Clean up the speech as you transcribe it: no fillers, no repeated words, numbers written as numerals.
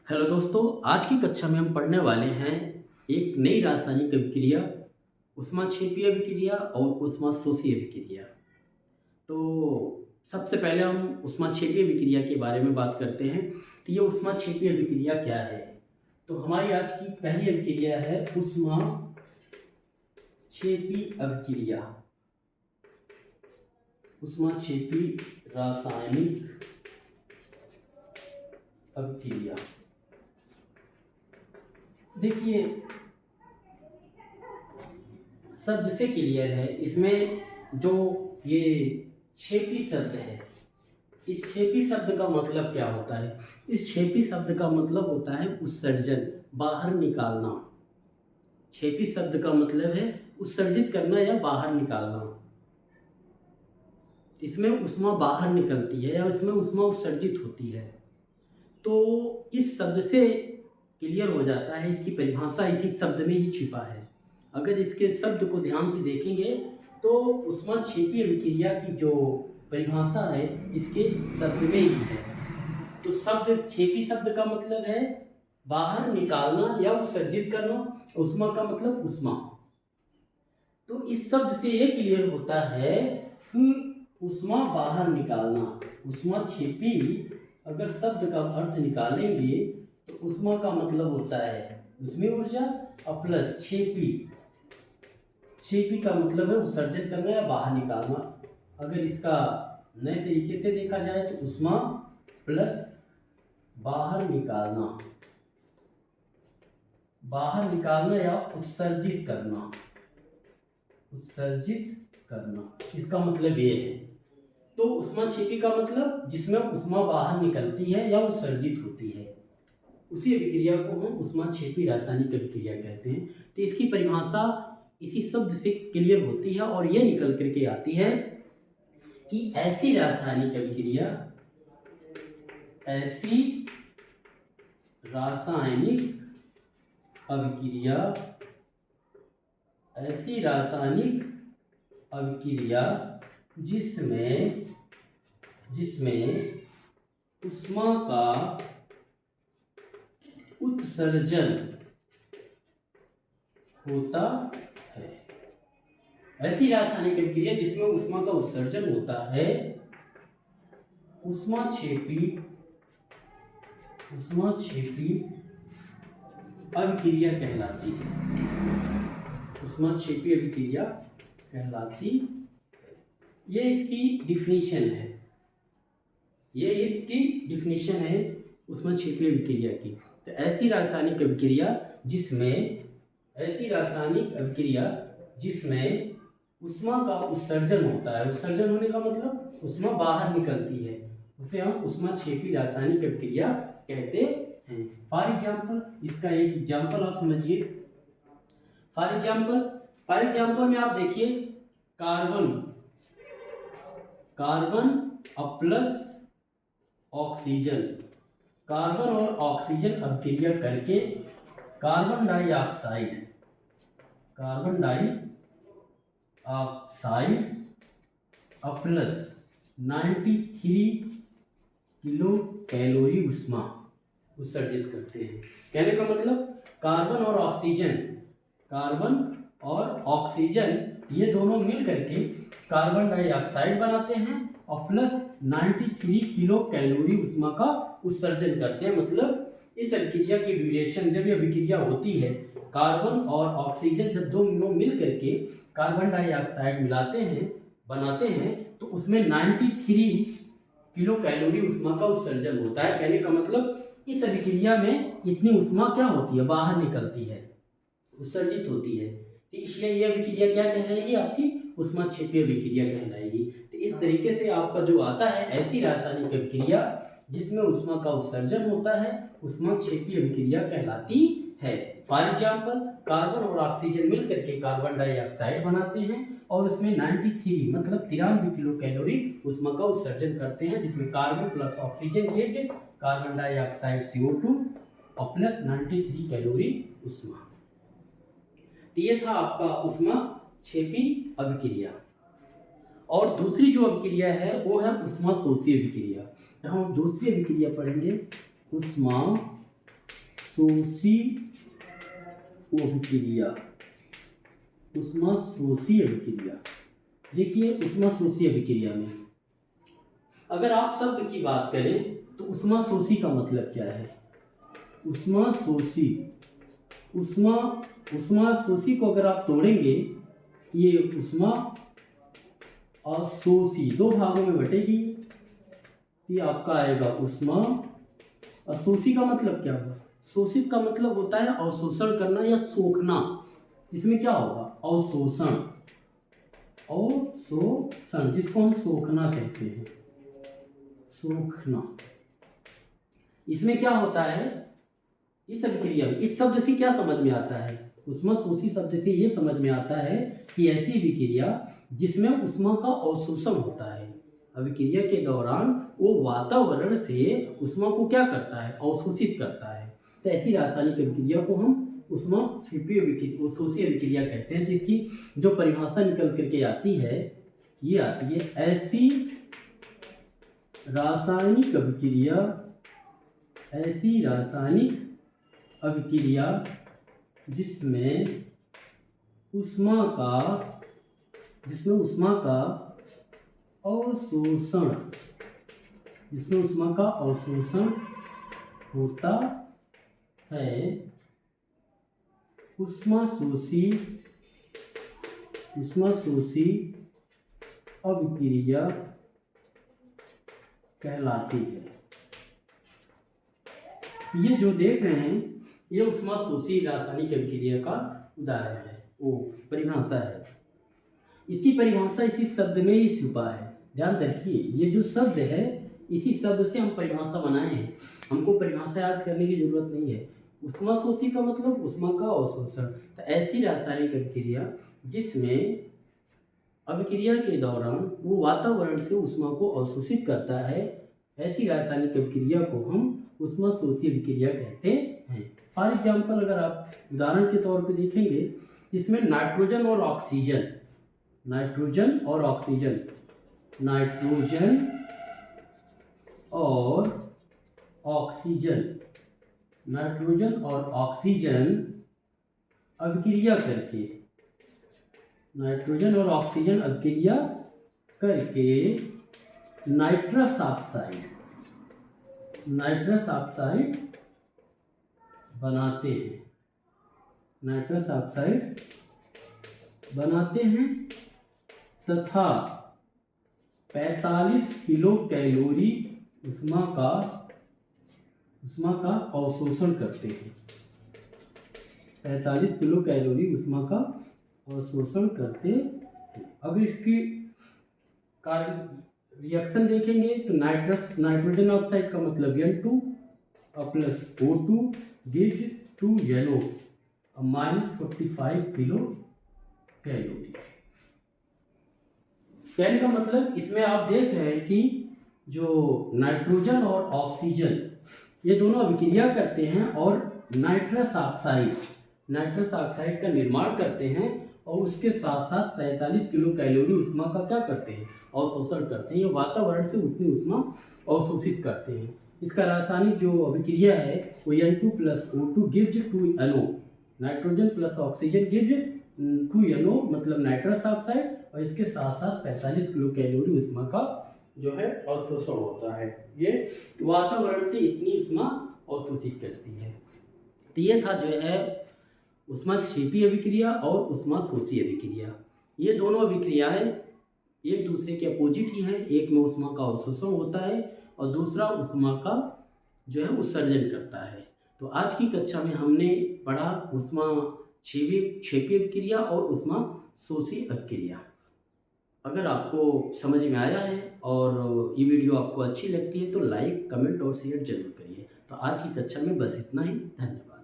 Hello दोस्तों, आज की कक्षा में हम पढ़ने वाले हैं एक नई रासायनिक अभिक्रिया ऊष्माक्षेपीय अभिक्रिया और ऊष्माशोषी अभिक्रिया। तो सबसे पहले हम ऊष्माक्षेपीय अभिक्रिया के बारे में बात करते हैं। तो ये ऊष्माक्षेपीय अभिक्रिया क्या है? तो हमारी आज की पहली अभिक्रिया है ऊष्माक्षेपी अभिक्रिया। ऊष्माक्षेपी रासायनिक अभिक्रिया। देखिए, शब्द से क्लियर है। इसमें जो ये क्षेपी शब्द है, इस क्षेपी शब्द का मतलब क्या होता है? इस क्षेपी शब्द का मतलब होता है उत्सर्जन, बाहर निकालना। क्षेपी शब्द का मतलब है उत्सर्जित करना या बाहर निकालना। इसमें ऊष्मा बाहर निकलती है या इसमें ऊष्मा उत्सर्जित होती है। तो इस शब्द से क्लियर हो जाता है, इसकी परिभाषा इसी शब्द में ही छिपा है। अगर इसके शब्द को ध्यान से देखेंगे तो ऊष्माक्षेपी अभिक्रिया की जो परिभाषा है इसके शब्द में ही है। तो शब्द क्षेपी शब्द का मतलब है बाहर निकालना या उत्सर्जित करना। ऊष्मा का मतलब ऊष्मा। तो इस शब्द से ये क्लियर होता है कि ऊष्मा बाहर निकालना। ऊष्माक्षेपी अगर शब्द का अर्थ निकालेंगे तो ऊष्मा का मतलब होता है उसमें ऊर्जा और प्लस क्षेपी। क्षेपी का मतलब है उत्सर्जन करना या बाहर निकालना। अगर इसका नए तरीके से देखा जाए तो ऊष्मा प्लस बाहर निकालना। बाहर निकालना या उत्सर्जित करना। उत्सर्जित करना, इसका मतलब ये है। तो ऊष्माक्षेपी का मतलब जिसमें ऊष्मा बाहर निकलती है या उत्सर्जित होती है, उसी अभिक्रिया को हम ऊष्माक्षेपी रासायनिक अभिक्रिया कहते हैं। तो इसकी परिभाषा इसी शब्द से क्लियर होती है और यह निकल करके आती है कि ऐसी रासायनिक अभिक्रिया, ऐसी रासायनिक अभिक्रिया, ऐसी रासायनिक अभिक्रिया जिसमें ऊष्मा का उत्सर्जन होता है। ऐसी रासायनिक अभिक्रिया जिसमें ऊष्मा का उत्सर्जन होता है ऊष्माक्षेपी अभिक्रिया कहलाती है। ऊष्माक्षेपी अभिक्रिया कहलाती है। ये इसकी डिफिनीशन है ऊष्माक्षेपी अभिक्रिया की। तो ऐसी रासायनिक अभिक्रिया जिसमें ऊष्मा का उत्सर्जन होता है। उत्सर्जन होने का मतलब ऊष्मा बाहर निकलती है, उसे हम ऊष्माक्षेपी रासायनिक अभिक्रिया कहते हैं। फॉर एग्जाम्पल, इसका एक एग्जाम्पल आप समझिए। फॉर एग्जाम्पल में आप देखिए, कार्बन और प्लस ऑक्सीजन, कार्बन और ऑक्सीजन अभिक्रिया करके कार्बन डाइऑक्साइड और प्लस 93 किलो कैलोरी ऊष्मा उत्सर्जित करते हैं। कहने का मतलब कार्बन और ऑक्सीजन ये दोनों मिल करके कार्बन डाइऑक्साइड बनाते हैं और प्लस 93 किलो कैलोरी ऊष्मा का उत्सर्जन करते हैं। मतलब इस अभिक्रिया की ड्यूरेशन, जब ये अभिक्रिया होती है, कार्बन और ऑक्सीजन जब दोनों मिल करके कार्बन डाइऑक्साइड बनाते हैं तो उसमें 93 किलो कैलोरी ऊष्मा का उत्सर्जन होता है। कहने का मतलब इस अभिक्रिया में इतनी ऊष्मा क्या होती है, बाहर निकलती है, उत्सर्जित होती है। तो इसलिए यह अभिक्रिया क्या कहलाएगी, आपकी ऊष्माक्षेपी अभिक्रिया कहलाएगी। तो इस तरीके से आपका जो आता है ऐसी रासायनिक अभिक्रिया जिसमें ऊष्मा का उत्सर्जन होता है ऊष्माक्षेपी अभिक्रिया कहलाती है। फॉर एग्जाम्पल, कार्बन और ऑक्सीजन मिल करके कार्बन डाइऑक्साइड बनाते हैं और उसमें 93 मतलब 93 किलो कैलोरी ऊष्मा का उत्सर्जन करते हैं, जिसमें carbon plus oxygen get carbon dioxide CO2 और प्लस 93 कैलोरी ऊष्मा। तो ये था आपका ऊष्माक्षेपी अभिक्रिया। और दूसरी जो अभिक्रिया है वो है ऊष्माशोषी अभिक्रिया। तो हम दूसरी अभिक्रिया पढ़ेंगे, ऊष्माशोषी शोषी अभिक्रिया, ऊष्माशोषी अभिक्रिया। देखिए ऊष्माशोषी अभिक्रिया में अगर आप शब्द की बात करें तो ऊष्माशोषी का मतलब क्या है? ऊष्माशोषी, ऊष्माशोषी को अगर आप तोड़ेंगे, ये ऊष्मा अशोषी दो भागों में बटेगी, ये आपका आएगा ऊष्मा अशोषी। का मतलब क्या होगा? शोषित का मतलब होता है अवशोषण करना या सोखना। इसमें क्या होगा? अवशोषण, अवशोषण जिसको हम सोखना कहते हैं, सोखना। इसमें क्या होता है? इस अभिक्रिया में इस शब्द से क्या समझ में आता है? ऊष्माशोषी शब्द से ये समझ में आता है कि ऐसी अभिक्रिया जिसमें ऊष्मा का अवशोषण होता है। अभिक्रिया के दौरान वो वातावरण से ऊष्मा को क्या करता है? अवशोषित करता है। तो ऐसी रासायनिक अभिक्रिया को हम ऊष्माक्षेपी अभिक्रिया, अवशोषी अभिक्रिया कहते हैं, जिसकी जो परिभाषा निकल करके आती है, ये आती है ऐसी रासायनिक अभिक्रिया, ऐसी रासायनिक अभिक्रिया जिसमें ऊष्मा का अवशोषण, जिसमें ऊष्मा का अवशोषण होता है, ऊष्माशोषी अभिक्रिया कहलाती है। ये जो देख रहे हैं ये ऊष्माशोषी रासायनिक अभिक्रिया का उदाहरण है, वो परिभाषा है। इसकी परिभाषा इसी शब्द में ही छुपा है। ध्यान रखिए, ये जो शब्द है इसी शब्द से हम परिभाषा बनाए हैं, हमको परिभाषा याद करने की जरूरत नहीं है। ऊष्माशोषी का मतलब ऊष्मा का अवशोषण। तो ऐसी रासायनिक अभिक्रिया जिसमें अभिक्रिया के दौरान वो वातावरण से ऊष्मा को अवशोषित करता है, ऐसी रासायनिक अभिक्रिया को हम ऊष्माशोषी अभिक्रिया कहते हैं। फॉर एग्जाम्पल अगर आप उदाहरण के तौर पे देखेंगे, इसमें नाइट्रोजन और ऑक्सीजन, नाइट्रोजन और ऑक्सीजन, नाइट्रोजन और ऑक्सीजन, नाइट्रोजन और ऑक्सीजन अभिक्रिया करके, नाइट्रोजन और ऑक्सीजन अभिक्रिया करके नाइट्रस ऑक्साइड, नाइट्रस ऑक्साइड बनाते हैं, नाइट्रस ऑक्साइड बनाते हैं तथा 45 किलो कैलोरी ऊष्मा का अवशोषण करते हैं। 45 किलो कैलोरी ऊष्मा का अवशोषण करते हैं। अब इसकी कार्य रिएक्शन देखेंगे तो नाइट्रोजन ऑक्साइड का मतलब N2 plus O2 gives 2 NO -45 kilo calorie. कहने का मतलब इसमें आप देख रहे हैं कि जो नाइट्रोजन और ऑक्सीजन ये दोनों अभिक्रिया करते हैं और नाइट्रस ऑक्साइड का निर्माण करते हैं और उसके साथ साथ 45 किलो कैलोरी ऊष्मा का क्या करते हैं? अवशोषण करते हैं। ये वातावरण से उतनी ऊष्मा अवशोषित करते हैं। इसका रासायनिक जो अभिक्रिया है वो N2 plus O2 gives 2 NO, nitrogen plus oxygen gives 2 NO मतलब नाइट्रस ऑक्साइड, और इसके साथ साथ 45 किलो कैलोरी ऊष्मा का जो है अवशोषण होता है। ये वातावरण से इतनी ऊष्मा अवशोषित करती है। तो ये था जो है ऊष्माक्षेपी अभिक्रिया और ऊष्माशोषी अभिक्रिया। ये दोनों अभिक्रियाएं एक दूसरे के अपोजिट ही हैं। एक में ऊष्मा का अवशोषण होता है और दूसरा ऊष्मा का जो है उत्सर्जन करता है। तो आज की कक्षा में हमने पढ़ा ऊष्माक्षेपी अभिक्रिया और ऊष्माशोषी अभिक्रिया। अगर आपको समझ में आया है और ये वीडियो आपको अच्छी लगती है तो लाइक, कमेंट और शेयर जरूर करिए। तो आज की कक्षा में बस इतना ही। धन्यवाद।